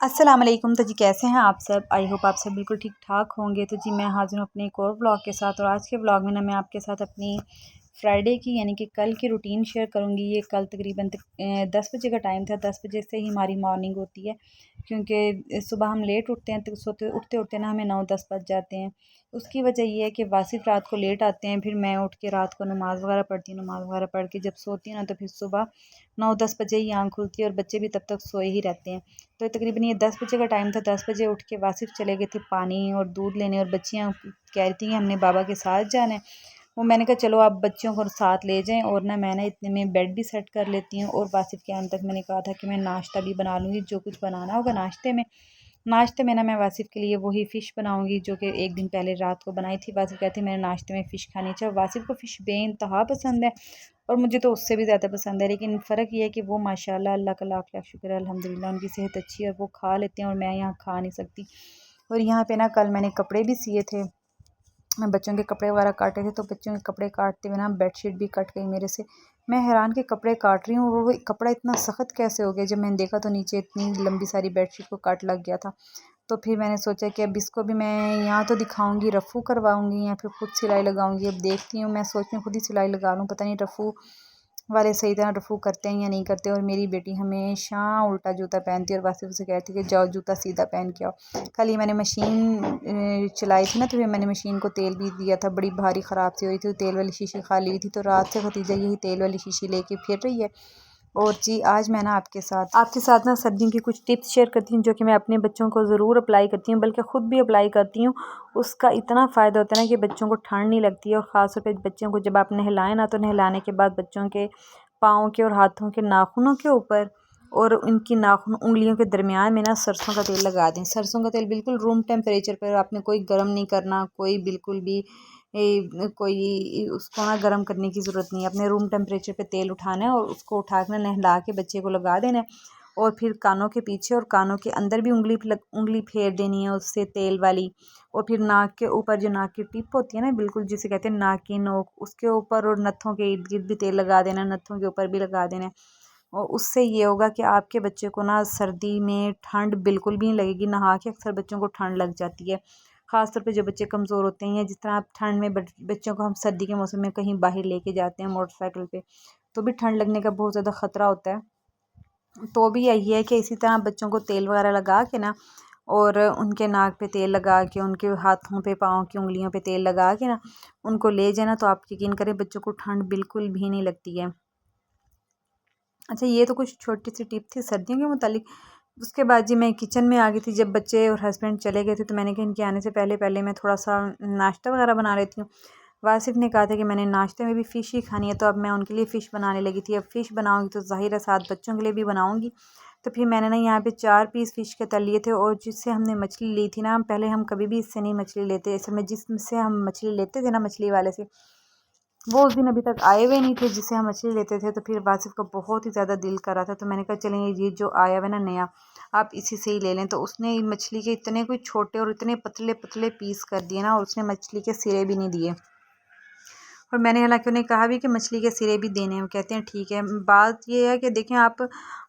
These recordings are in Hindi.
अस्सलाम वालेकुम। तो जी कैसे हैं आप सब? आई होप आप सब बिल्कुल ठीक ठाक होंगे। तो जी मैं हाज़िर हूँ अपने एक और ब्लॉग के साथ, और आज के ब्लॉग में ना मैं आपके साथ अपनी फ्राइडे की यानी कि कल की रूटीन शेयर करूँगी। ये कल तकरीबन 10 बजे का टाइम था। 10 बजे से ही हमारी मॉर्निंग होती है, क्योंकि सुबह हम लेट उठते हैं, तो सोते उठते उठते ना हमें 9-10 बज जाते हैं। उसकी वजह ये है कि वासिफ़ रात को लेट आते हैं, फिर मैं उठ के रात को नमाज़ वगैरह पढ़ती हूँ। नमाज़ वगैरह पढ़ के जब सोती हूँ ना, तो फिर सुबह 9-10 बजे ही आँख खुलती है, और बच्चे भी तब तक सोए ही रहते हैं। तो तकरीबन ये 10 बजे का टाइम था। 10 बजे उठ के वासिफ़ चले गए थे पानी और दूध लेने, और बच्चियाँ कह रही थी कि हमने बाबा के साथ जाना है। वो मैंने कहा चलो आप बच्चियों को साथ ले जाएं, और ना मैं ना इतने में बेड भी सेट कर लेती हूँ। और वासिफ़ के आने तक मैंने कहा था कि मैं नाश्ता भी बना लूँगी, जो कुछ बनाना होगा नाश्ते में ना मैं वासिफ़ के लिए वही फ़िश बनाऊँगी जो कि एक दिन पहले रात को बनाई थी। वासिफ़ कहती है मैंने नाश्ते में फ़िश खानी चाहिए। वासिफ़ को फ़िश बेइंतहा पसंद है, और मुझे तो उससे भी ज़्यादा पसंद है। लेकिन फ़र्क ये है कि वो माशाल्लाह अल्लाह का लाख लाख शुक्र है, अल्हम्दुलिल्लाह उनकी सेहत अच्छी है और वो खा लेते हैं, और मैं यहाँ खा नहीं सकती। और यहाँ पे ना कल मैंने कपड़े भी सिए थे, मैं बच्चों के कपड़े वगैरह काटे थे, तो बच्चों के कपड़े काटते हुए ना बेडशीट भी कट गई मेरे से। मैं हैरान के कपड़े काट रही हूँ, वो कपड़ा इतना सख्त कैसे हो गया। जब मैंने देखा तो नीचे इतनी लंबी सारी बेडशीट को कट लग गया था। तो फिर मैंने सोचा कि अब इसको भी मैं यहाँ तो दिखाऊंगी, रफ़ू करवाऊंगी या फिर खुद सिलाई लगाऊंगी। अब देखती हूँ, मैं सोच रही हूँ खुद ही सिलाई लगा लूँ। पता नहीं रफ़ू वाले सही तरह रफ़ू करते हैं या नहीं करते। और मेरी बेटी हमेशा उल्टा जूता पहनती है, और वासिफ़ से कहती है कि जाओ जूता सीधा पहन के आओ। कल ही मैंने मशीन चलाई थी ना, तो फिर मैंने मशीन को तेल भी दिया था, बड़ी भारी ख़राब सी हुई थी, तेल वाली शीशी खाली हुई थी। तो रात से खतीजा यही तेल वाली शीशी लेके फिर रही है। और जी आज मैं ना आपके साथ ना सर्दियों की कुछ टिप्स शेयर करती हूँ, जो कि मैं अपने बच्चों को ज़रूर अप्लाई करती हूँ, बल्कि ख़ुद भी अप्लाई करती हूँ। उसका इतना फ़ायदा होता है ना कि बच्चों को ठंड नहीं लगती है। और ख़ास तौर पे बच्चों को जब आप नहलाएं ना, तो नहलाने के बाद बच्चों के पाँव के और हाथों के नाखूनों के ऊपर और उनकी नाखून उंगलियों के दरमियान में ना सरसों का तेल लगा दें। सरसों का तेल बिल्कुल रूम टेम्परेचर पर, आपने कोई गर्म नहीं करना, कोई बिल्कुल भी कोई उसको ना गर्म करने की ज़रूरत नहीं है। अपने रूम टेम्परेचर पे तेल उठाना है, और उसको उठा कर नहला के बच्चे को लगा देना है। और फिर कानों के पीछे और कानों के अंदर भी उंगली फेर देनी है उससे तेल वाली। और फिर नाक के ऊपर, जो नाक की टिप होती है ना बिल्कुल, जिसे कहते हैं नाक की नोक, उसके ऊपर और नथों के इर्द गिर्द भी तेल लगा देना, नथों के ऊपर भी लगा देना है। और उससे ये होगा कि आपके बच्चे को ना सर्दी में ठंड बिल्कुल भी नहीं लगेगी। नहा के अक्सर बच्चों को ठंड लग जाती है, ख़ास तौर पे जो बच्चे कमज़ोर होते हैं। जिस तरह आप ठंड में बच्चों को हम सर्दी के मौसम में कहीं बाहर लेके जाते हैं मोटरसाइकिल पे, तो भी ठंड लगने का बहुत ज़्यादा ख़तरा होता है। तो भी यही है कि इसी तरह बच्चों को तेल वगैरह लगा के ना, और उनके नाक पे तेल लगा के, उनके हाथों पे पाँव की उंगलियों पे तेल लगा के ना उनको ले जाना, तो आप यकीन करें बच्चों को ठंड बिल्कुल भी नहीं लगती है। अच्छा, ये तो कुछ छोटी सी टिप थी सर्दियों के मुतालिक। उसके बाद जी मैं किचन में आ गई थी। जब बच्चे और हस्बैंड चले गए थे, तो मैंने कहा इनके आने से पहले पहले मैं थोड़ा सा नाश्ता वगैरह बना लेती हूँ। वासिफ़ ने कहा था कि मैंने नाश्ते में भी फ़िश ही खानी है, तो अब मैं उनके लिए फ़िश बनाने लगी थी। अब फ़िश बनाऊँगी तो ज़ाहिर है साथ बच्चों के लिए भी बनाऊँगी। तो फिर मैंने ना यहाँ पे 4 पीस फ़िश के तल लिए थे, और जिससे हमने मछली ली थी ना, हम कभी भी इससे नहीं मछली लेते। असल में जिससे हम मछली लेते थे ना, मछली वाले से, वो उस दिन अभी तक आए हुए नहीं थे जिससे हम मछली लेते थे। तो फिर वासिफ़ का बहुत ही ज़्यादा दिल कर रहा था, तो मैंने कहा चलें ये जो आया हुआ है ना नया, आप इसी से ही ले लें। तो उसने मछली के इतने कोई छोटे और इतने पतले पतले पीस कर दिए ना, और उसने मछली के सिरे भी नहीं दिए। और मैंने हालांकि उन्हें कहा भी कि मछली के सिरे भी देने हैं, वो कहते हैं ठीक है। बात ये है कि देखें आप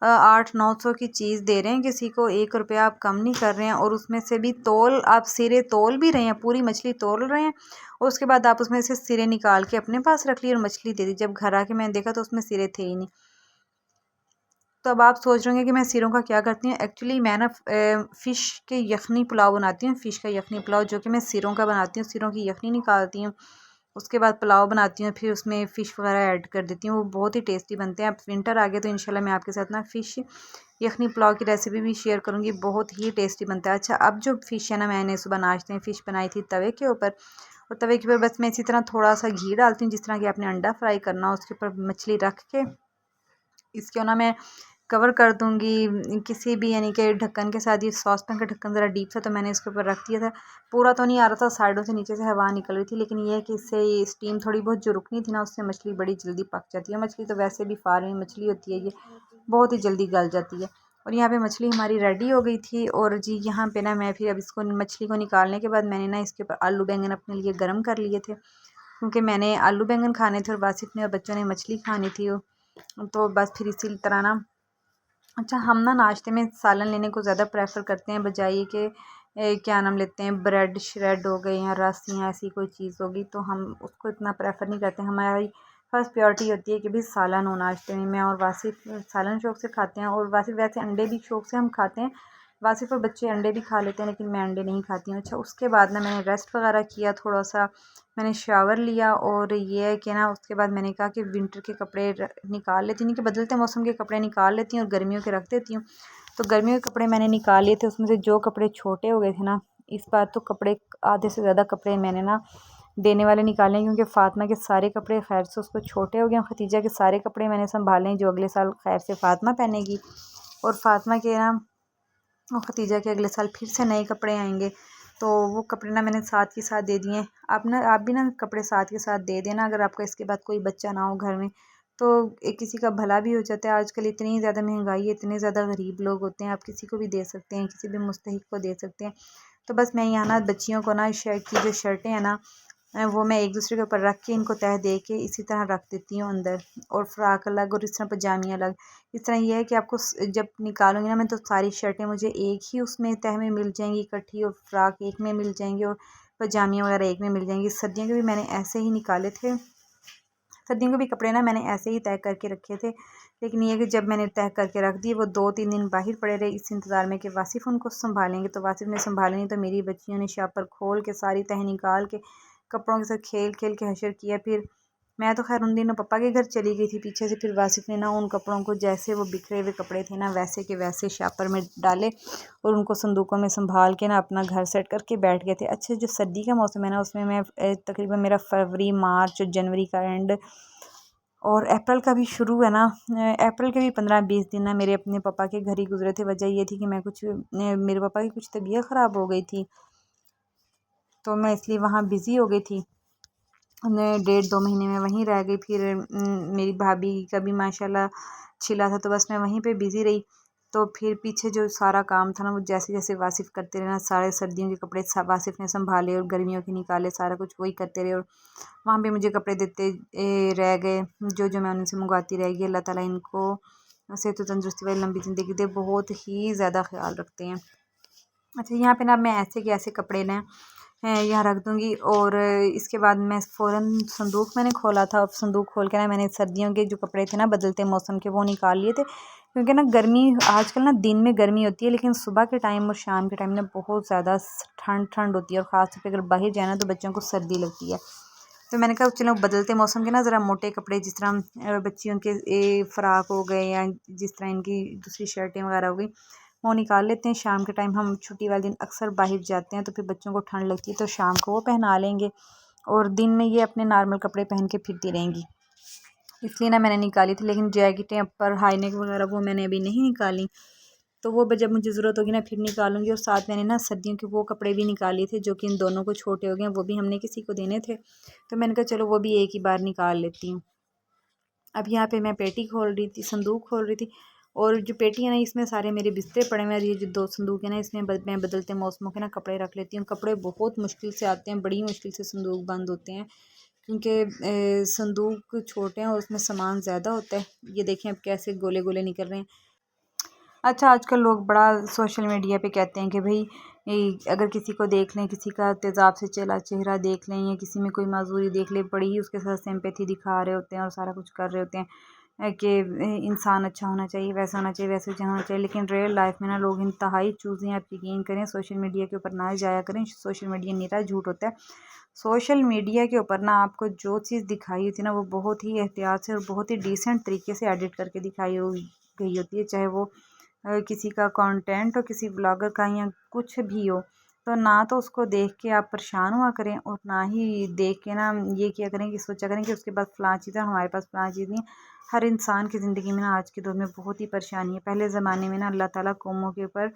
800-900 की चीज़ दे रहे हैं किसी को, 1 रुपया आप कम नहीं कर रहे हैं, और उसमें से भी तोल आप सिरे तोल भी रहे हैं, पूरी मछली तोल रहे हैं, और उसके बाद आप उसमें से सिरे निकाल के अपने पास रख लिए और मछली दे दी। जब घर आके मैंने देखा तो उसमें सिरे थे ही नहीं। तो अब आप सोच रहे होंगे कि मैं सिरों का क्या करती हूँ। एक्चुअली मैं ना फ़िश के यखनी पुलाव बनाती हूँ, फ़िश का यखनी पुलाव, जो कि मैं सिरों का बनाती हूँ। सिरों की यखनी निकालती हूँ, उसके बाद पुलाव बनाती हूँ, फिर उसमें फ़िश वगैरह ऐड कर देती हूँ। वो बहुत ही टेस्टी बनते हैं। अब विंटर आ गया तो इंशाल्लाह मैं आपके साथ ना फ़िश यखनी पुलाव की रेसिपी भी शेयर करूँगी, बहुत ही टेस्टी बनता है। अच्छा, अब जो फ़िश है ना, मैंने सुबह नाश्ते में फ़िश बनाई थी तवे के ऊपर, और तवे के ऊपर बस मैं इसी तरह थोड़ा सा घी डालती हूँ, जिस तरह कि आपने अंडा फ्राई करना हो। उसके ऊपर मछली रख के इसको ना मैं कवर कर दूँगी किसी भी यानी कि ढक्कन के साथ। ये सॉस पैन का ढक्कन ज़रा डीप था, तो मैंने इसके ऊपर रख दिया था। पूरा तो नहीं आ रहा था, साइडों से नीचे से हवा निकल रही थी, लेकिन ये है कि इससे ये स्टीम थोड़ी बहुत जो रुकनी थी ना, उससे मछली बड़ी जल्दी पक जाती है। मछली तो वैसे भी फार्मी मछली होती है, ये बहुत ही जल्दी गल जाती है। और यहाँ पे मछली हमारी रेडी हो गई थी। और जी यहाँ पे ना मैं फिर अब इसको मछली को निकालने के बाद मैंने ना इसके ऊपर आलू बैंगन अपने लिए गर्म कर लिए थे, क्योंकि मैंने आलू बैंगन खाने थे और वासिफ़ ने और बच्चों ने मछली खानी थी। तो बस फिर इसी तरह ना अच्छा, हम ना नाश्ते में सालन लेने को ज़्यादा प्रेफर करते हैं बजाय कि क्या नाम लेते हैं, ब्रेड श्रेड हो गए या रस या ऐसी कोई चीज़ होगी, तो हम उसको इतना प्रेफर नहीं करते। हमारी फर्स्ट प्रायोरिटी होती है कि भाई सालन हो नाश्ते में। मैं और वासिफ़ सालन शौक़ से खाते हैं, और वासिफ़ वैसे अंडे भी शौक़ से हम खाते हैं। वासिफ़ और बच्चे अंडे भी खा लेते हैं, लेकिन मैं अंडे नहीं खाती हूँ। अच्छा, उसके बाद ना मैंने रेस्ट वगैरह किया, थोड़ा सा मैंने शावर लिया, और ये है कि ना उसके बाद मैंने कहा कि विंटर के कपड़े निकाल लेती हूँ, कि बदलते मौसम के कपड़े निकाल लेती हूँ और गर्मियों के रख देती हूँ। तो गर्मियों के कपड़े मैंने निकाल लिए थे, उसमें से जो कपड़े छोटे हो गए थे ना, इस बार तो कपड़े आधे से ज़्यादा कपड़े मैंने ना देने वाले निकाले, क्योंकि फ़ातिमा के सारे कपड़े खैर से उसको छोटे हो गए। खतीजा के सारे कपड़े मैंने संभाले जो अगले साल खैर से फ़ातिमा पहनेगी, और फ़ातिमा के ना और खतीजा के अगले साल फिर से नए कपड़े आएंगे। तो वो कपड़े ना मैंने साथ के साथ दे दिए। आप भी ना कपड़े साथ के साथ दे देना, अगर आपका इसके बाद कोई बच्चा ना हो घर में, तो एक किसी का भला भी हो जाता है। आजकल इतनी ज़्यादा महंगाई है, इतने ज़्यादा गरीब लोग होते हैं, आप किसी को भी दे सकते हैं, किसी भी मुस्तहिक को दे सकते हैं। तो बस मैं यहाँ ना बच्चियों को ना शर्ट की जो शर्टें हैं ना, वो मैं एक दूसरे के ऊपर रख के इनको तह दे के इसी तरह रख देती हूँ अंदर, और फ़्राक अलग और इस तरह पजामी अलग। इस तरह ये है कि आपको जब निकालूंगी ना मैं, तो सारी शर्टें मुझे एक ही उसमें तह में मिल जाएंगी इकट्ठी, और फ़्राक एक में मिल जाएंगी, और पजामियाँ वगैरह एक में मिल जाएंगी। सर्दियों के भी मैंने ऐसे ही निकाले थे, सर्दियों के भी कपड़े ना मैंने ऐसे ही तय करके रखे थे। लेकिन ये कि जब मैंने तय करके रख दिए, वो 2-3 दिन बाहर पड़े रहे इस इंतज़ार में कि वासिफ़ उनको संभालेंगे। तो वासिफ़ ने संभाले नहीं, तो मेरी बच्चियों ने शापर खोल के सारी तह निकाल के कपड़ों के साथ खेल खेल के हशर किया। फिर मैं तो खैर उन दिनों पापा के घर चली गई थी पीछे से। फिर वासिफ़ ने ना उन कपड़ों को, जैसे वो बिखरे हुए कपड़े थे ना, वैसे के वैसे शापर में डाले, और उनको संदूकों में संभाल के ना अपना घर सेट करके बैठ गए थे। अच्छा, जो सर्दी का मौसम है ना, उसमें मैं तकरीबन मेरा फरवरी, मार्च, जनवरी का एंड और अप्रैल का भी शुरू है ना, अप्रैल के भी 15-20 दिन ना मेरे अपने पापा के घर ही गुजरे थे। वजह ये थी कि मैं कुछ मेरे पापा की कुछ तबीयत ख़राब हो गई थी, तो मैं इसलिए वहाँ बिज़ी हो गई थी। मैं 1.5-2 महीने में वहीं रह गई। फिर मेरी भाभी का भी माशाल्लाह छिला था, तो बस मैं वहीं पे बिज़ी रही। तो फिर पीछे जो सारा काम था ना, वो जैसे जैसे वासिफ़ करते रहे ना, सारे सर्दियों के कपड़े वासिफ़ ने संभाले और गर्मियों के निकाले, सारा कुछ वही करते रहे, और वहाँ भी मुझे कपड़े देते रह गए, जो जो मैं उनसे मंगवाती रह गई। अल्लाह ताला इनको सेहत और तंदुरुस्ती वाली लंबी ज़िंदगी दे, बहुत ही ज़्यादा ख्याल रखते हैं। अच्छा, यहाँ पे ना मैं ऐसे के ऐसे कपड़े ना यहाँ रख दूँगी, और इसके बाद मैं फ़ौरन संदूक मैंने खोला था। अब संदूक खोल के ना मैंने सर्दियों के जो कपड़े थे ना बदलते मौसम के, वो निकाल लिए थे, क्योंकि ना गर्मी आजकल ना दिन में गर्मी होती है, लेकिन सुबह के टाइम और शाम के टाइम ना बहुत ज़्यादा ठंड ठंड होती है, और ख़ास तौर पर अगर बाहर जाए ना तो बच्चों को सर्दी लगती है। तो मैंने कहा चलो बदलते मौसम के ना ज़रा मोटे कपड़े, जिस तरह बच्चियों के फ़्राक हो गए, या जिस तरह इनकी दूसरी शर्टें वगैरह हो गई, वो निकाल लेते हैं। शाम के टाइम हम छुट्टी वाले दिन अक्सर बाहर जाते हैं, तो फिर बच्चों को ठंड लगती है, तो शाम को वो पहना लेंगे, और दिन में ये अपने नॉर्मल कपड़े पहन के फिरती रहेंगी। इसलिए ना मैंने निकाली थी, लेकिन जैकेटें अपर हाई नेक वगैरह वो मैंने अभी नहीं निकाली। तो वो जब मुझे ज़रूरत होगी ना फिर निकालूंगी। और साथ मैंने ना सर्दियों के वो कपड़े भी निकाले थे जो कि इन दोनों को छोटे हो गए हैं, वो भी हमने किसी को देने थे, तो मैंने कहा चलो वो भी एक ही बार निकाल लेती हूँ। अब यहाँ पे मैं पेटी खोल रही थी, संदूक खोल रही थी, और जो पेटी है ना, इसमें सारे मेरे बिस्तर पड़े हुए हैं। ये जो 2 संदूक है ना, इसमें मैं बदलते मौसमों के ना कपड़े रख लेती हूँ। कपड़े बहुत मुश्किल से आते हैं, बड़ी मुश्किल से संदूक बंद होते हैं, क्योंकि संदूक छोटे हैं और उसमें सामान ज़्यादा होता है। ये देखें अब कैसे गोले गोले निकल रहे हैं। अच्छा, आजकल लोग बड़ा सोशल मीडिया पे कहते हैं कि भाई अगर किसी को देख लें, किसी का तेज़ाब से चला चेहरा देख लें, या किसी में कोई माजूरी देख लें, बड़ी ही उसके साथ सिंपैथी दिखा रहे होते हैं और सारा कुछ कर रहे होते हैं कि इंसान अच्छा होना चाहिए, वैसा होना चाहिए, वैसे होना चाहिए। लेकिन रियल लाइफ में ना लोग इंतहाई चूज़ें, आप यकीन करें, सोशल मीडिया के ऊपर ना जाया करें। सोशल मीडिया निरा झूठ होता है। सोशल मीडिया के ऊपर ना आपको जो चीज़ दिखाई होती है ना, वो बहुत ही एहतियात से और बहुत ही डिसेंट तरीके से एडिट करके दिखाई गई होती है, चाहे वो किसी का कंटेंट हो, किसी ब्लॉगर का, या कुछ भी हो। तो ना तो उसको देख के आप परेशान हुआ करें, और ना ही देख के ना ये किया करें कि सोचा करें कि उसके पास फ़लाँ चीज़ है, हमारे पास फ़लाँ चीज़ नहीं है। हर इंसान की ज़िंदगी में ना आज के दौर में बहुत ही परेशानी है। पहले ज़माने में ना अल्लाह ताला कौमों के ऊपर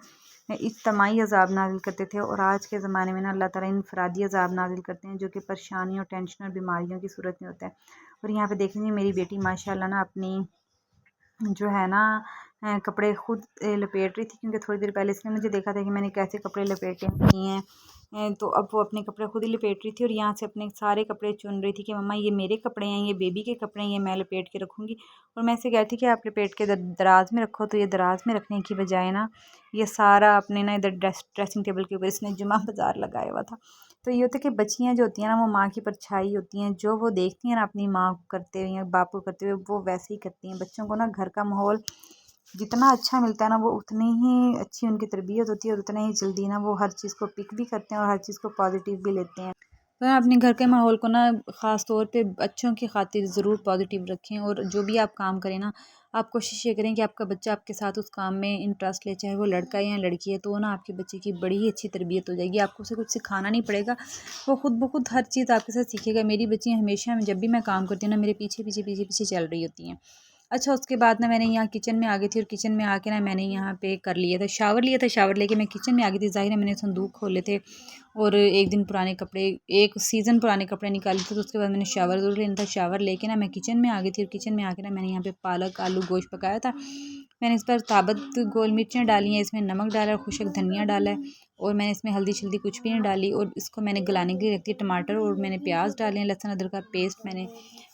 इज्तमाही अज़ाब नाज़िल करते थे, और आज के ज़माने में ना अल्लाह ताला इनफरादी अज़ाब नाज़िल करते हैं, जो कि परेशानी और टेंशन और बीमारियों की सूरत में होता है। और यहाँ पे देखेंगे मेरी बेटी माशाल्लाह ना अपनी जो है ना कपड़े खुद लपेट रही थी, क्योंकि थोड़ी देर पहले इसने मुझे देखा था कि मैंने कैसे कपड़े लपेटे किए हैं। तो अब वो अपने कपड़े खुद ही लपेट रही थी और यहाँ से अपने सारे कपड़े चुन रही थी कि मम्मा ये मेरे कपड़े हैं, ये बेबी के कपड़े हैं, ये मैं लपेट के रखूँगी। और मैं इसे कहती कि आप लपेट के दराज में रखो, तो ये दराज में रखने की बजाय ना ये सारा अपने ना इधर ड्रेसिंग टेबल के ऊपर इसने जुमा बाज़ार लगाया हुआ था। तो ये होता है कि बच्चियाँ जो होती हैं ना वो माँ की परछाई होती हैं, जो वो देखती हैं ना अपनी माँ को करते हुए या बाप को करते हुए वो वैसे ही करती हैं। बच्चों को ना घर का माहौल जितना अच्छा मिलता है ना वो उतनी ही अच्छी उनकी तरबियत होती है और उतना ही जल्दी ना वो हर चीज़ को पिक भी करते हैं और हर चीज़ को पॉजिटिव भी लेते हैं। तो ना अपने घर के माहौल को ना ख़ास तौर पे बच्चों की खातिर ज़रूर पॉजिटिव रखें, और जो भी आप काम करें ना आप कोशिश ये करें कि आपका बच्चा आपके साथ उस काम में इंटरेस्ट ले, चाहे वो लड़का है या लड़की है। तो ना आपके बच्चे की बड़ी ही अच्छी तरबियत हो जाएगी, आपको उसे कुछ सिखाना नहीं पड़ेगा, वो खुद ब खुद हर चीज़ आपके साथ सीखेगा। मेरी बच्चियाँ हमेशा जब भी मैं काम करती हूँ ना मेरे पीछे पीछे पीछे पीछे चल रही होती हैं। अच्छा, उसके बाद ना मैंने यहाँ किचन में आ गई थी और किचन में आके ना मैंने यहाँ पे कर लिया था शावर, लिया था शावर लेके मैं किचन में आ गई थी। ज़ाहिर है मैंने संदूक खोले थे और एक दिन पुराने कपड़े, एक सीज़न पुराने कपड़े निकाले थे, तो उसके बाद मैंने शावर ज़रूर लेना था। शावर लेके ना मैं किचन में आ गई थी और किचन में आके ना मैंने यहाँ पे पालक आलू गोश्त पकाया था। मैंने इस पर साबुत गोल मिर्चें डाली हैं, इसमें नमक डाला है, खुशक धनिया डाला है और मैंने इसमें हल्दी शल्दी कुछ भी नहीं डाली। और इसको मैंने गलाने के लिए रख दिया। टमाटर और मैंने प्याज डाले हैं, लहसुन अदरक का पेस्ट मैंने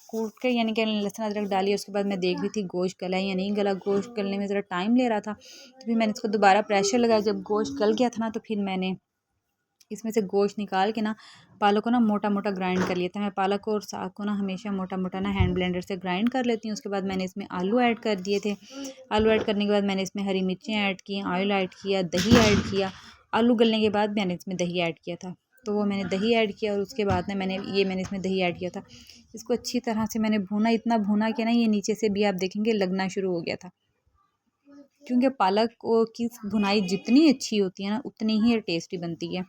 कूट के यानी कि लहसुन अदरक डाली। उसके बाद मैं देख रही थी गोश्त गला या नहीं गला। गोश्त गलने में ज़रा टाइम ले रहा था, तो फिर मैंने इसको दोबारा प्रेशर लगाया। जब गोश्त गल गया था ना तो फिर मैंने इसमें से गोश्त निकाल के ना पालक को ना मोटा मोटा ग्राइंड कर लिया था। मैं पालक और साग को ना हमेशा मोटा मोटा ना हैंड ब्लेंडर से ग्राइंड कर लेती हूँ। उसके बाद मैंने इसमें आलू ऐड कर दिए थे। आलू ऐड करने के बाद मैंने इसमें हरी मिर्चें ऐड की, ऑयल ऐड किया, दही ऐड किया। आलू गलने के बाद मैंने इसमें दही ऐड किया था, तो वो मैंने दही ऐड किया और उसके बाद ना मैंने इसमें दही ऐड किया था। इसको अच्छी तरह से मैंने भूना, इतना भूना कि ना ये नीचे से भी आप देखेंगे लगना शुरू हो गया था, क्योंकि पालक की भुनाई जितनी अच्छी होती है ना उतनी ही टेस्टी बनती है।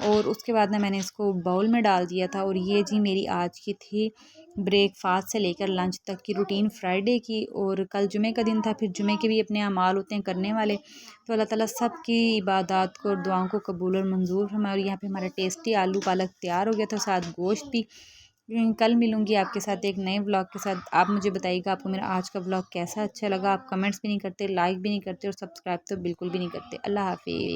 और उसके बाद ना मैंने इसको बाउल में डाल दिया था। और ये जी मेरी आज की थी ब्रेकफास्ट से लेकर लंच तक की रूटीन फ्राइडे की। और कल जुमे का दिन था, फिर जुमे के भी अपने अमाल होते हैं करने वाले। तो अल्लाह ताला सब की इबादत को और दुआओं को कबूल और मंजूर फरमाए। और यहाँ पे हमारा टेस्टी आलू पालक तैयार हो गया था, साथ गोश्त भी। कल मिलूंगी आपके साथ एक नए व्लॉग के साथ। आप मुझे बताइएगा आपको मेरा आज का व्लॉग कैसा अच्छा लगा। आप कमेंट्स भी नहीं करते, लाइक भी नहीं करते और सब्सक्राइब तो बिल्कुल भी नहीं करते। अल्लाह हाफिज़।